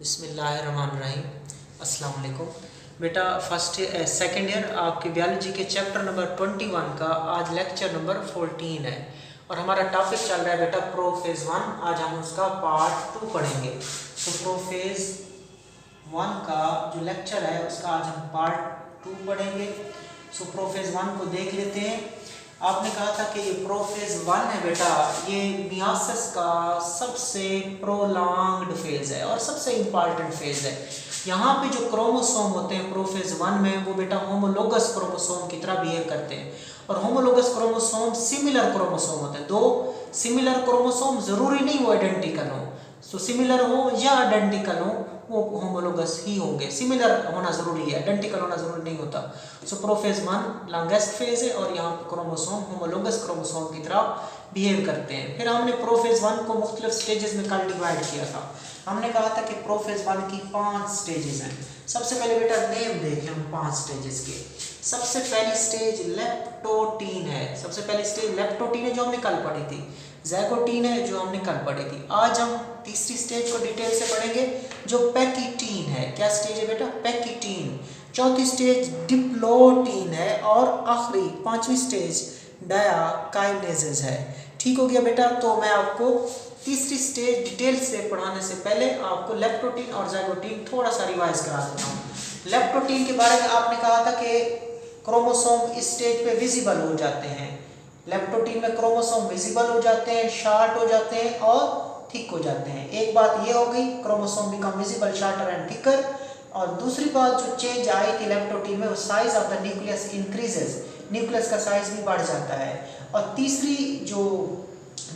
बिस्मिल्लाहिर्रहमानिर्रहीम। अस्सलाम वालेकुम बेटा। फर्स्ट सेकेंड ईयर आपके बायोलॉजी के चैप्टर नंबर 21 का आज लेक्चर नंबर 14 है और हमारा टॉपिक चल रहा है बेटा प्रोफेज 1। आज हम उसका पार्ट 2 पढ़ेंगे। तो प्रोफेज 1 का जो लेक्चर है उसका आज हम पार्ट 2 पढ़ेंगे। सो प्रोफेज 1 को देख लेते हैं। आपने कहा था कि ये प्रोफेज 1 है बेटा, ये मियासिस का सबसे प्रोलॉन्ग्ड फेज है और सबसे इम्पॉर्टेंट फेज है। यहाँ पे जो क्रोमोसोम होते हैं प्रोफेज 1 में वो बेटा होमोलोगस क्रोमोसोम की तरह बिहेव करते हैं और होमोलोगस क्रोमोसोम सिमिलर क्रोमोसोम होते हैं। दो सिमिलर क्रोमोसोम जरूरी नहीं वो आइडेंटिकल हो, सो सिमिलर हो या आइडेंटिकल हो वो होमोलोगस ही होंगे। सिमिलर होना जरूरी है, आइडेंटिकल होना जरूरी नहीं होता। सो प्रोफेज 1 लॉन्गेस्ट फेज है और यहाँ क्रोमोसोम होमोलोगस क्रोमोसोम की तरह बिहेव करते हैं। फिर हमने प्रोफेज 1 को मुख्तलिफ स्टेजेस में कल डिवाइड किया था। हमने कहा था कि प्रोफेज 1 की 5 स्टेजेस हैं। सबसे पहले बेटा नेम देखें हम 5 स्टेजेस के। सबसे पहली स्टेज लेप्टोटीन है। सबसे पहली स्टेज लेप्टोटीन है जो हमने कल पढ़ी थी। ज़ैगोटीन है जो हमने कल पढ़ी थी। आज हम तीसरी स्टेज को डिटेल से पढ़ेंगे जो पैकिटीन है। क्या स्टेज है बेटा? पैकिटीन। चौथी स्टेज डिप्लोटीन है और आखिरी 5वीं स्टेज डायाकाइनेजेस है। ठीक हो गया बेटा। तो मैं आपको तीसरी स्टेज डिटेल से पढ़ाने से पहले आपको लेप्टोटीन और ज़ैगोटीन थोड़ा सा रिवाइज करा देता हूँ। लेप्टोटीन के बारे में आपने कहा था कि क्रोमोसोम इस स्टेज पे विजिबल हो जाते हैं। लेप्टोटीन में क्रोमोसोम विजिबल हो जाते हैं, शार्ट हो जाते हैं और थिक हो जाते हैं। एक बात ये हो गई, chromosome become visible, shorter and thicker. और दूसरी बात जो चेंज आई थी लेप्टोटीन में, वो size of the nucleus increases, nucleus का साइज भी बढ़ जाता है। और तीसरी जो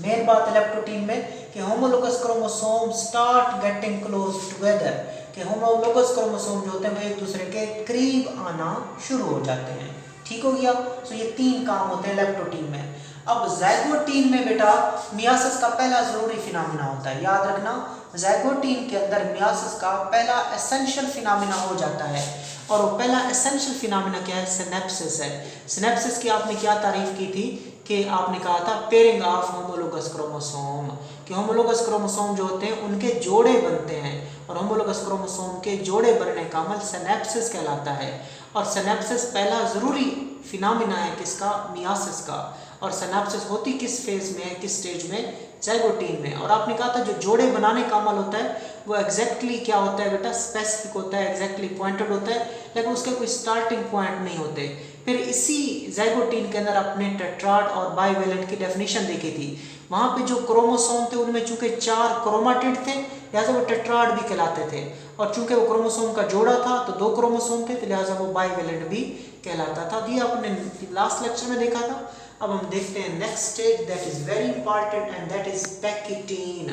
मेन बात है लेप्टोटीन में कि homologous chromosome start getting close together, कि होमोलोगस क्रोमोसोम जो होते हैं वो एक दूसरे के करीब आना शुरू हो जाते हैं। ठीक हो गया। सो ये 3 काम होते हैं लेप्टोटीन में। अब ज़ैगोटीन में बेटा मियासिस का पहला जरूरी फिनोमिना होता है। याद रखना, ज़ैगोटीन के अंदर मियासिस का पहला एसेंशियल फिनोमिना हो जाता है और वो पहला एसेंशियल फिनोमिना क्या है? सिनेप्सिस है। सिनेप्सिस की आपने क्या तारीफ की थी कि आपने कहा था पेयरिंग ऑफ होमोलोगस क्रोमोसोम, कि होमोलोगस क्रोमोसोम जो होते हैं उनके जोड़े बनते हैं और होमोलोगस क्रोमोसोम के जोड़े बनने का अमल सिनेप्सिस कहलाता है। और सिनेप्सिस पहला ज़रूरी फिनोमिना है किसका? मियासिस का। और सिनेप्सिस होती किस फेज में है, किस स्टेज में? ज़ैगोटीन में। और आपने कहा था जो जोड़े बनाने का अमल होता है वो एग्जैक्टली क्या होता है बेटा? स्पेसिफिक होता है, एग्जैक्टली पॉइंटेड होता है, लेकिन उसके कोई स्टार्टिंग पॉइंट नहीं होते। फिर इसी ज़ैगोटीन के अंदर अपने टेट्राड और बाइवेलेंट की डेफिनेशन देखी थी। वहाँ पे जो क्रोमोसोम थे उनमें चूंकि 4 क्रोमाटिड थे लिहाजा वो टेट्राड भी कहलाते थे, और चूंकि वो क्रोमोसोम का जोड़ा था तो 2 क्रोमोसोम थे तो लिहाजा वो बाइवेलेंट भी कहलाता था। ये आपने लास्ट लेक्चर में देखा था। अब हम देखते हैं next stage, that is very important and that is pachytene.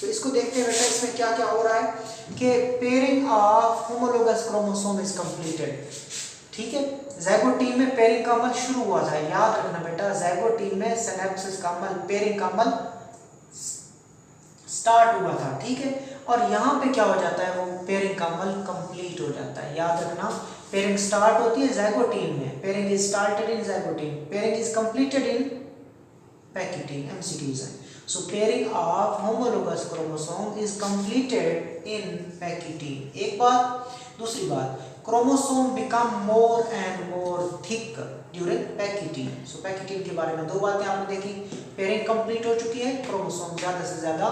तो इसको देखते हैं बेटा, इसमें क्या क्या हो रहा है कि pairing of homologous chromosome is completed. ठीक है, ज़ैगोटीन में पेयरिंग का अमल शुरू हुआ था। याद रखना बेटा, ज़ैगोटीन में सिनेप्सिस का अमल, पेयरिंग का अमल स्टार्ट हुआ था। ठीक है, और यहाँ पे क्या हो जाता है? वो पेयरिंग का अमल कंप्लीट हो जाता है। याद रखना, पेयरिंग स्टार्ट होती है ज़ैगोटीन में, pairing is started in zygotene, pairing is completed in pachytene. MCQs है। So pairing of homologous chromosome is completed in pachytene. एक बात। दूसरी बात, chromosome become more and more thick during pachytene. So pachytene के बारे में 2 बातें आपने देखी। पेयरिंग कंप्लीट हो चुकी है, क्रोमोसोम ज्यादा से ज्यादा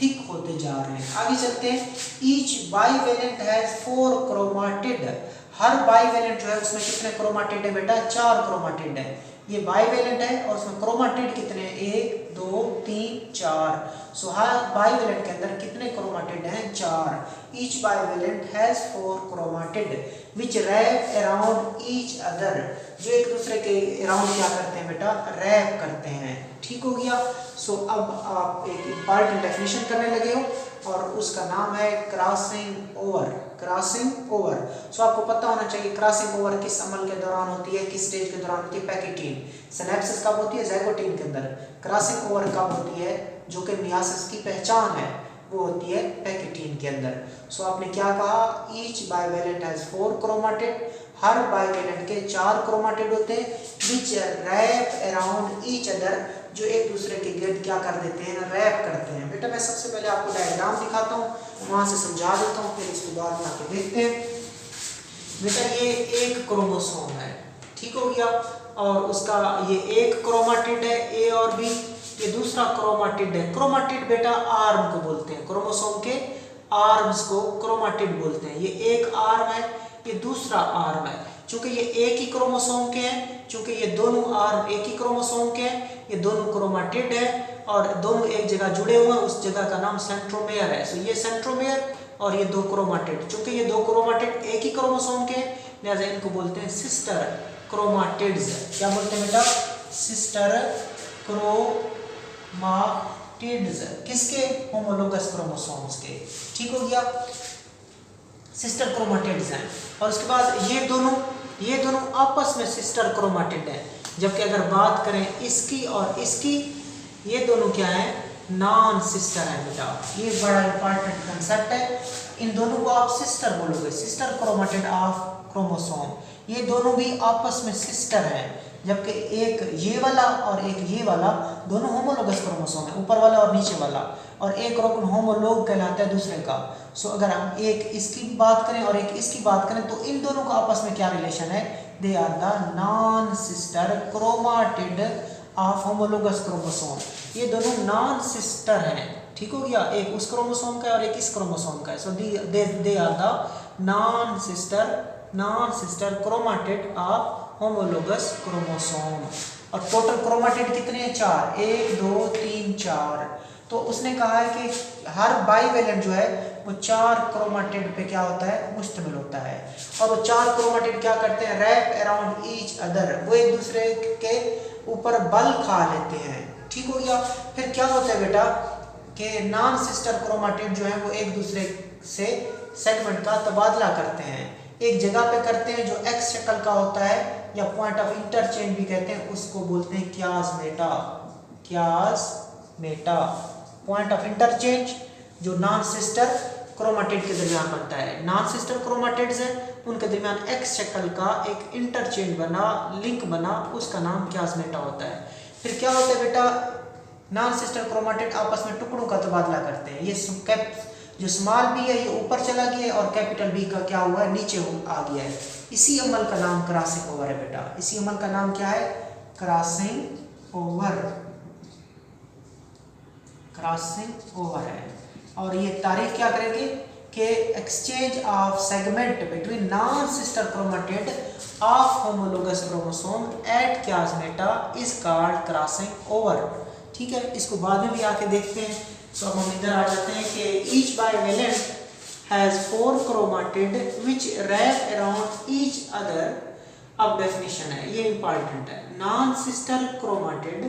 थिक होते जा रहे हैं। आगे चलते हैं। Each bivalent has 4 chromatid. Her bivalent जो है उसमें कितने क्रोमाटिड है बेटा? 4 क्रोमाटिड है। ये बाइवेलेंट है और उसमें क्रोमाटिड कितने हैं? 1 2 3 4। सो हर बाइवेलेंट के अंदर कितने क्रोमाटिड हैं? 4। Each bivalent has 4 chromatid which rap around each other, जो एक दूसरे के अराउंड क्या करते हैं बेटा? रैप करते हैं। ठीक हो गया। सो अब आप एक इंपॉर्टेंट डेफिनेशन करने लगे हो और उसका नाम है crossing over. Crossing over. So आपको पता होना चाहिए क्रॉसिंग ओवर किस अमल के दौरान होती है, किस स्टेज के दौरान होती है? पैकिटीन। सिनेप्सिस कब होती है? ज़ैगोटीन के अंदर। क्रॉसिंग ओवर कब होती है? जो कि मियासिस की पहचान है वो होती है पैकिटीन के अंदर। सो आपने क्या कहा? Each bivalent has 4 chromatid. Her bivalent के 4 क्रोमाटिड होते हैं विच रैप अराउंड ईच अदर जो एक दूसरे के गिर्द क्या कर देते हैं, रैप करते हैं। बेटा मैं सबसे पहले आपको डायग्राम दिखाता हूँ, वहाँ से समझा देता हूँ, फिर इसके बाद में आके देखते हैं। बेटा ये एक क्रोमोसोम है, ठीक हो गया, और उसका ये एक क्रोमाटिड है ए और बी, ये दूसरा क्रोमाटिड है। क्रोमाटिड बेटा आर्म को बोलते हैं, क्रोमोसोम के आर्म्स को क्रोमाटिड बोलते हैं। ये एक आर्म है, ये दूसरा आर्म है। चूंकि ये एक ही क्रोमोसोम के हैं, चूंकि ये दोनों आर्म एक ही क्रोमोसोम के हैं, ये दोनों क्रोमाटिड है और दोनों एक जगह जुड़े हुए हैं, उस जगह का नाम सेंट्रोमेयर है। सो ये सेंट्रोमेयर और ये दो क्रोमाटिड, चूंकि ये दो क्रोमाटिड एक ही क्रोमोसोम के हैं, लिहाजा इनको बोलते हैं सिस्टर क्रोमाटिड्स। क्या बोलते हैं बेटा, सिस्टर क्रोमाटिड्स। किसके, होमोलोगस क्रोमोसोम्स के, ठीक हो गया, सिस्टर क्रोमाटिड्स हैं। और उसके बाद ये दोनों आपस में सिस्टर क्रोमाटिड हैं। जबकि अगर बात करें इसकी और इसकी, ये दोनों क्या है, नॉन सिस्टर है बेटा। ये बड़ा इंपॉर्टेंट कंसेप्ट है। इन दोनों को आप सिस्टर बोलोगे, सिस्टर क्रोमाटिड ऑफ क्रोमोसोम। ये दोनों भी आपस में सिस्टर हैं, जबकि एक ये वाला और एक ये वाला दोनों होमोलोगस क्रोमोसोम है, ऊपर वाला और नीचे वाला, और एक रुकन होमोलोग कहलाता है दूसरे का। सो अगर हम एक इसकी बात करें और एक इसकी बात करें तो इन दोनों का आपस में क्या रिलेशन है, they are the non sister chromatid of homologous chromosome. ये दोनों नॉन सिस्टर हैं, ठीक हो गया, एक उस क्रोमोसोम का है और एक इस क्रोमोसोम का है। So they are the non sister chromatid of homologous chromosome. और टोटल क्रोमाटिड कितने हैं, 4, 1 2 3 4। तो उसने कहा है कि हर बाइवेलेंट जो है वो 4 क्रोमाटिड पे क्या होता है, मुश्तमिल होता है। और वो 4 क्रोमाटिड क्या करते हैं, रैप अराउंड ईच अदर, वो एक दूसरे के ऊपर बल खा लेते हैं, ठीक हो गया। फिर क्या होता है बेटा कि नॉन सिस्टर क्रोमाटिड जो है वो एक दूसरे से सेगमेंट का तबादला करते हैं, एक जगह पे करते हैं जो एक्स शक्ल का होता है या पॉइंट ऑफ इंटरचेंज भी कहते हैं, उसको बोलते हैं क्यासमेटा। क्यासमेटा पॉइंट ऑफ इंटरचेंज जो नॉन सिस्टर क्रोमाटिड के दरमियान बनता है। नॉन सिस्टर क्रोमाटिड्स हैं, उनके दरमियान एक्स शक्ल का एक इंटरचेंज बना, लिंक बना, उसका नाम क्यासमेटा होता है। फिर क्या होता है बेटा, नॉन सिस्टर क्रोमाटिड आपस में टुकड़ों का तबादला करते हैं। ये जो स्मॉल बी है ये ऊपर चला गया है और कैपिटल बी का क्या हुआ है, नीचे आ गया है। इसी अमल का नाम क्रॉसिंग ओवर है बेटा। इसी अमल का नाम क्या है, क्रॉसिंग ओवर। क्रॉसिंग ओवर है। और ये तारीफ क्या करेंगे कि exchange of segment between non sister chromatid of homologous chromosome at chiasmata is called crossing over, ठीक है। इसको बाद में भी आके देखते हैं। तो अब हम इधर आ जाते हैं कि each bivalent has 4 chromatid which wrap around each other. अब डेफिनेशन है, ये इंपॉर्टेंट है। Non sister chromatid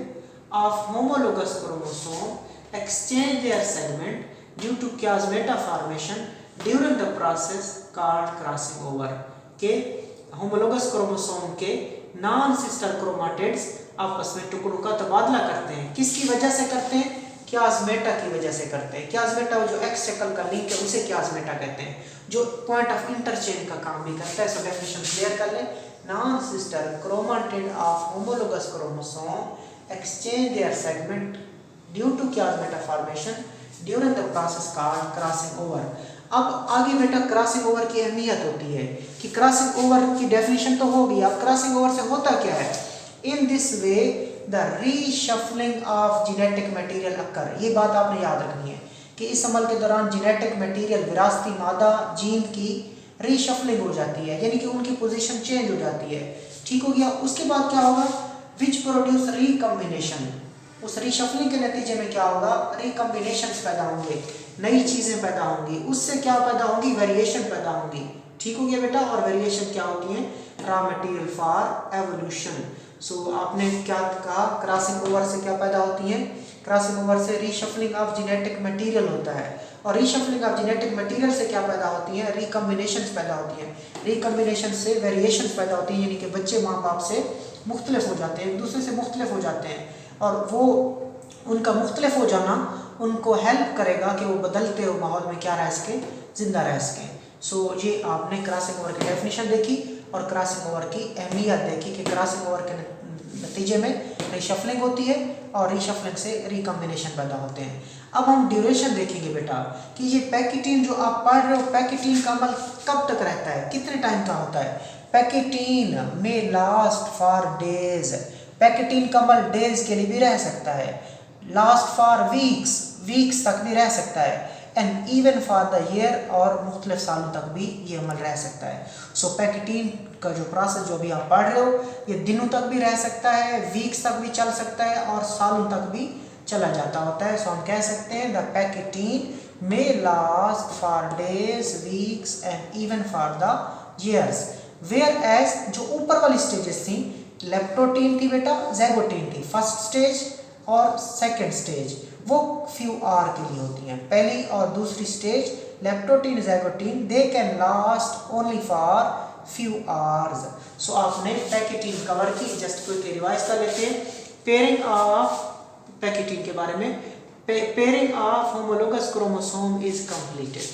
of homologous chromosome exchange their segment due to chiasmata formation during the process called crossing over. के होमोलोगस क्रोमोसोम के non sister chromatids आपस में टुकड़ों का तबादला करते हैं। किसकी वजह से करते हैं, क्यासमेटा की वजह से करते हैं। क्यासमेटा जो एक्स शक्ल का लिंक है उसे क्यासमेटा कहते हैं, जो पॉइंट ऑफ इंटरचेंज का काम भी करता है। सो डेफिनेशन क्लियर कर लें, non sister chromatid of homologous chromosome exchange their segment due to chiasmata formation during the process called crossing over. अब आगे बेटा क्रॉसिंग ओवर की अहमियत होती है कि क्रॉसिंग ओवर की डेफिनेशन तो होगी, अब क्रॉसिंग ओवर से होता क्या है। In this way the reshuffling of genetic material occur. ये बात आपने याद रखनी है कि इस अमल के दौरान जेनेटिक मटेरियल, विरासती मादा, जीन की रीशफलिंग हो जाती है, यानी कि उनकी पोजीशन चेंज हो जाती है, ठीक हो गया। उसके बाद क्या होगा, विच प्रोड्यूस रिकम्बिनेशन। उस रीशफलिंग के नतीजे में क्या होगा, रिकम्बिनेशंस पैदा होंगे, नई चीज़ें पैदा होंगी। उससे क्या पैदा होंगी, वेरिएशन पैदा होंगी, ठीक हो गया बेटा। और वेरिएशन क्या होती है, रॉ मटेरियल फॉर एवोल्यूशन। सो आपने क्या कहा, क्रॉसिंग ओवर से क्या पैदा होती है, क्रॉसिंग ओवर से रीशफलिंग ऑफ जेनेटिक मटेरियल होता है। और रीशफलिंग ऑफ जेनेटिक मटेरियल से क्या पैदा होती है, रिकम्बिनेशंस पैदा होती हैं। रिकम्बिनेशन से वेरिएशंस पैदा होती हैं, यानी कि बच्चे माँ बाप से मुख्तलिफ हो जाते हैं, एक दूसरे से मुख्तलिफ हो जाते हैं। और वो उनका मुख्तलिफ हो जाना उनको हेल्प करेगा कि वो बदलते हुए माहौल में क्या रह सकें, जिंदा रह सकें। सो ये आपने क्रॉसिंग ओवर की डेफिनेशन देखी और क्रॉसिंग ओवर की अहमियत देखी कि क्रॉसिंग ओवर के नतीजे में रीशफलिंग होती है और रीशफलिंग से रिकॉम्बिनेशन पैदा होते हैं। अब हम ड्यूरेशन देखेंगे बेटा कि ये पैकेटीन जो आप पढ़ रहे हो, पैकेटीन का अमल कब तक रहता है, कितने टाइम का होता है। पैकेटीन में लास्ट फॉर डेज, पैकेटीन का अमल डेज के लिए भी रह सकता है, लास्ट फॉर वीक्स, वीक्स तक भी रह सकता है, and even for the year, और मुख्तलिफ सालों तक भी ये अमल रह सकता है। सो पैकेटीन का जो प्रोसेस जो भी आप पढ़ रहे हो ये दिनों तक भी रह सकता है, वीक्स तक भी चल सकता है और सालों तक भी चला जाता होता है। सो हम कह सकते हैं the pachytene may last for days, weeks and even for the years. Whereas जो ऊपर वाली स्टेजेस थी, लेप्टोटीन थी बेटा, ज़ैगोटीन थी, फर्स्ट स्टेज और सेकेंड स्टेज वो फ्यू आवर के लिए होती हैं। पहली और दूसरी stage leptotene, zygotene, they can last only for few hours. So आपने पैकेटीन कवर की, जस्ट क्विकली रिवाइज कर लेते हैं। पेयरिंग ऑफ पैकेटीन के बारे में, pairing of homologous chromosome is completed,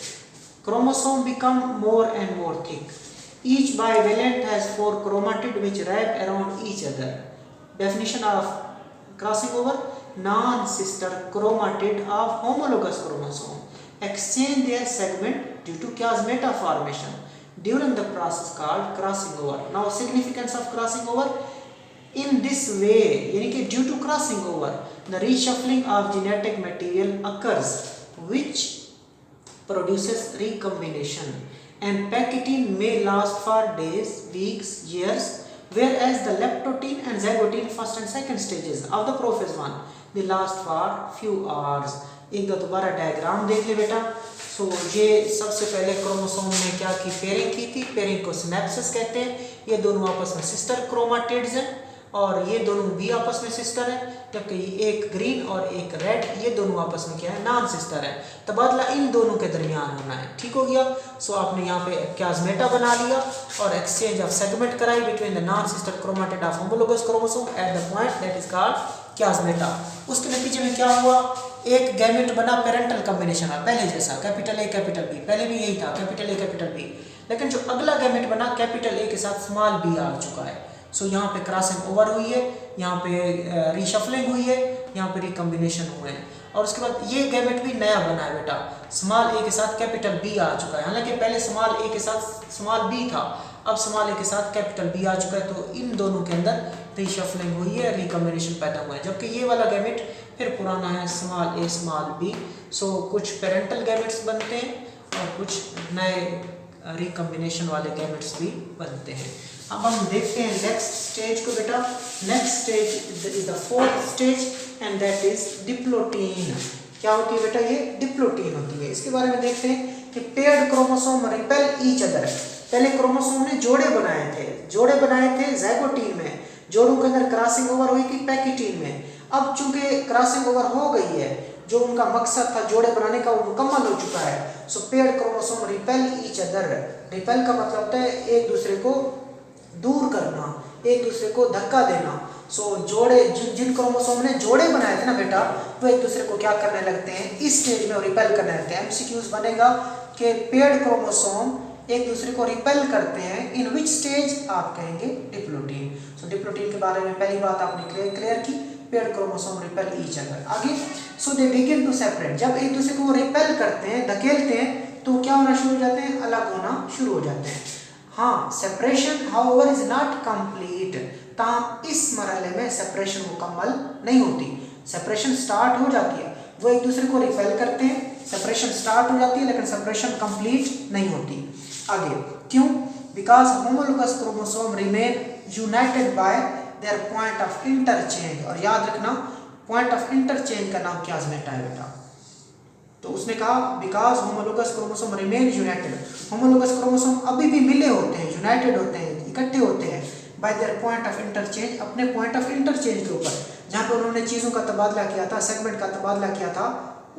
chromosome become more and more thick, each bivalent has 4 chromatid which wrap around each other. Definition of crossing over, non-sister chromatid of homologous chromosome exchange their segment due to chiasmata formation during the process called crossing over. Now significance of crossing over, in this way यानी कि due to crossing over the reshuffling of genetic material occurs which produces recombination, and pachytene may last for days, weeks, years, whereas the leptotyne and zygotyne first and second stages of the prophase one they last for few hours. एक दो दोबारा diagram देख ले बेटा। सो ये सबसे पहले chromosome ने क्या की, पेयरिंग की थी, पेयरिंग को सिनेप्सिस कहते हैं। ये दोनों आपस में सिस्टर क्रोमाटिड्स हैं और ये दोनों भी आपस में सिस्टर है, जबकि एक ग्रीन और एक रेड ये दोनों आपस में क्या है, नॉन सिस्टर है। तबादला इन दोनों के दरमियान होना है, ठीक हो गया। सो आपने यहाँ पे क्याजमेटा बना लिया और एक्सचेंज ऑफ सेगमेंट कराई between the non sister chromatid of homologous chromosome at the point that is called chiasmata. उसके नतीजे में क्या हुआ, एक गैमेट बना पेरेंटल कॉम्बिनेशन है पहले जैसा, कैपिटल ए कैपिटल बी, पहले भी यही था कैपिटल ए कैपिटल बी, लेकिन जो अगला गैमेट बना कैपिटल ए के साथ स्मॉल बी आ चुका है। सो यहाँ पे क्रॉसिंग ओवर हुई है, यहाँ पे रीशफलिंग हुई है, यहाँ पे रिकॉम्बिनेशन हुए हैं, और उसके बाद ये गैमेट भी नया बना है बेटा, स्मॉल ए के साथ कैपिटल बी आ चुका है। हालांकि पहले स्मॉल ए के साथ स्मॉल बी था, अब स्मॉल ए के साथ कैपिटल बी आ चुका है। तो इन दोनों के अंदर रीशफलिंग हुई है, रिकॉम्बिनेशन पैदा हुआ है, जबकि ये वाला गैमेट फिर पुराना है, स्मॉल ए स्मॉल बी। सो कुछ पेरेंटल गैमेट्स बनते हैं और कुछ नए रिकॉम्बिनेशन वाले गैमेट्स भी बनते हैं। अब हम देखते हैं नेक्स्ट स्टेज को बेटा। Next stage is the fourth stage and that is diplotene. क्या होती है बेटा, ये डिप्लोटीन होती है। इसके बारे में देखते हैं कि paired chromosome repel each other. पहले क्रोमोसोम ने जोड़े बनाए थे ज़ैगोटीन में, जोड़ों के अंदर क्रॉसिंग ओवर हुई थी पैकेटीन में। अब चूंकि क्रॉसिंग ओवर हो गई है, जो उनका मकसद था जोड़े बनाने का वो मुकम्मल हो चुका है। So paired chromosome repel each other. Repel का मतलब होता है एक दूसरे को दूर करना, एक दूसरे को धक्का देना। सो जोड़े जिन क्रोमोसोम ने जोड़े बनाए थे ना बेटा, वो एक दूसरे को क्या करने लगते हैं, इस स्टेज में रिपेल करने लगते हैं। एमसीक्यूज बनेगा कि पेयर्ड क्रोमोसोम एक दूसरे को रिपेल करते हैं, इन विच स्टेज आप कहेंगे डिप्लोटीन। सो डिप्लोटीन के बारे में पहली बात आपने क्लियर की, paired chromosome repel each other. आगे सो दे बिगिन टू सेपरेट। जब एक दूसरे को रिपेल करते हैं, धकेलते हैं, तो क्या होना शुरू हो जाते हैं, अलग होना शुरू हो जाते हैं। हाँ, separation however is not complete. ताम इस मरहले में सेपरेशन मुकम्मल नहीं होती। सेपरेशन स्टार्ट हो जाती है, वो एक दूसरे को रिपेल करते हैं, सेपरेशन स्टार्ट हो जाती है, लेकिन सेपरेशन कंप्लीट नहीं होती। आगे क्यों, because homologous chromosome remain United bye their point of interchange. और याद रखना, पॉइंट ऑफ इंटरचेंज का नाम क्याजमेटा है बेटा। तो उसने कहा because homologous chromosome remain United, homologous chromosome अभी भी मिले होते हैं, यूनाइटेड होते हैं, इकट्ठे होते हैं bye their point of interchange, अपने पॉइंट ऑफ इंटरचेंज के ऊपर, जहाँ पे उन्होंने चीज़ों का तबादला किया था, सेगमेंट का तबादला किया था,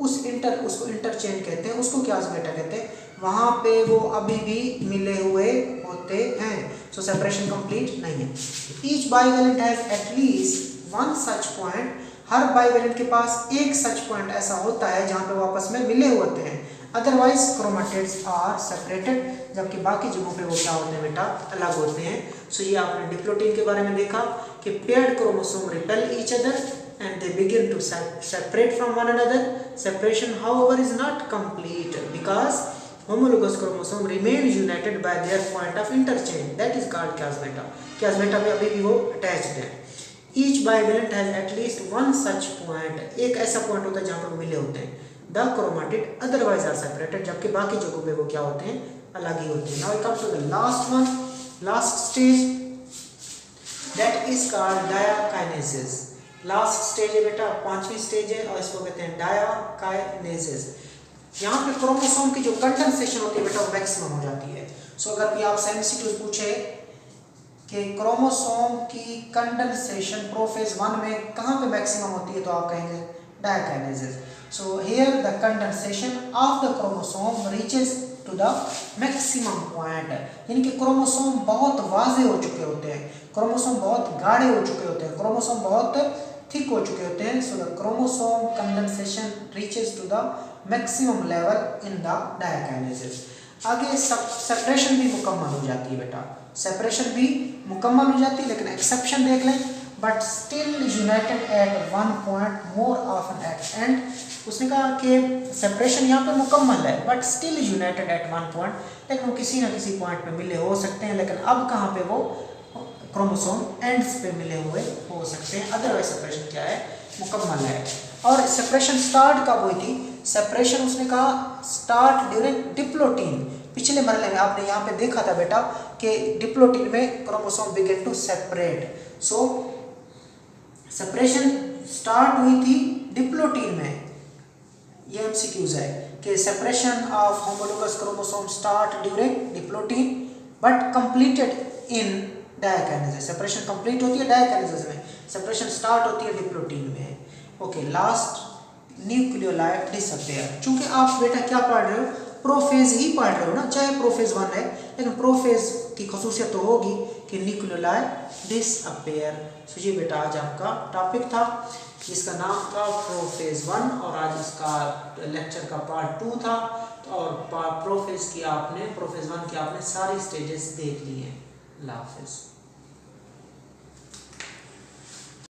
उसको इंटरचेंज कहते हैं, उसको क्याजमेटा कहते हैं। वहाँ पे वो अभी भी मिले हुए होते हैं। सो सेपरेशन कंप्लीट नहीं है। Each bivalent has at least one such point. Her bivalent के पास एक सच पॉइंट ऐसा होता है जहाँ पे वो आपस में मिले होते हैं। अदरवाइज क्रोमेटिड्स आर सेपरेटेड, जबकि बाकी जगहों पे वो क्या होते हैं बेटा, अलग होते हैं। सो ये आपने डिप्लोटीन के बारे में देखा कि paired chromosome repel each other and they begin to separate from one another. Separation however is not complete because homologous chromosome remain united by their point of interchange, that is called chiasmata. Chiasmata में अभी भी वो attached है। Each bivalent has at least one such point, एक ऐसा point होता है जहाँ पर मिले होते हैं। The chromatid otherwise are separated, जबकि बाकी जगहों पे वो क्या होते हैं, अलग ही होते हैं। Now we come to the last one, last stage, that is called diakinesis. Last stage है बेटा, 5वीं स्टेज है और इसको कहते हैं डायाकाइनेसिस। यहाँ पे क्रोमोसोम की जो कंडेंसेशन होती है बेटा वो मैक्सिमम हो जाती है। सो अगर भी आपसे एमसीक्यू पूछे कि क्रोमोसोम की कंडेंसेशन प्रोफेज 1 में कहाँ पे मैक्सिमम होती है, तो आप कहेंगे diakinesis. So here the condensation of the chromosome reaches to the maximum point, यानी कि क्रोमोसोम बहुत वाजे हो चुके होते हैं, क्रोमोसोम बहुत गाढ़े हो चुके होते हैं, क्रोमोसोम बहुत थिक हो चुके होते हैं। So the chromosome condensation reaches to the maximum level in the diakinesis. आगे सेपरेशन भी मुकम्मल हो जाती है बेटा, सेपरेशन भी मुकम्मल हो जाती है, लेकिन एक्सेप्शन देख लें, but still united at one point more often at end. उसने कहा कि सेपरेशन यहाँ पे मुकम्मल है but still united at one point, लेकिन वो किसी ना किसी पॉइंट पे मिले हो सकते हैं, लेकिन अब कहाँ पे वो क्रोमोसोम एंड्स पे मिले हुए हो सकते हैं। अदरवाइज सेपरेशन क्या है, मुकम्मल है। और सेपरेशन स्टार्ट कब हुई थी, सेपरेशन उसने कहा स्टार्ट ड्यूरिंग डिप्लोटीन। पिछले मरहले में आपने यहाँ पे देखा था बेटा कि डिप्लोटीन में chromosome begin to separate. So separation start हुई थी डिप्लोटीन में, ये एमसीक्यूज है कि separation of homologous chromosome start during diplotene but completed in diakinesis. Separation complete होती है डायाकाइनेसिस में, सेपरेशन स्टार्ट होती है डिप्लोटीन में। Okay, last nucleoli disappear. चूंकि आप बेटा क्या पढ़ रहे हो, प्रोफेज ही पढ़ रहे हो ना, चाहे प्रोफेज 1 है, लेकिन प्रोफेज की खसूसियत तो होगी कि न्यूक्लियोलाइड डिसअपियर। सो ये बेटा आज आपका टॉपिक था, जिसका नाम था प्रोफेज 1 और आज इसका लेक्चर का पार्ट 2 था। और प्रोफेज 1 की आपने सारी स्टेजेस देख ली हैं। अल्लाह हाफिज़।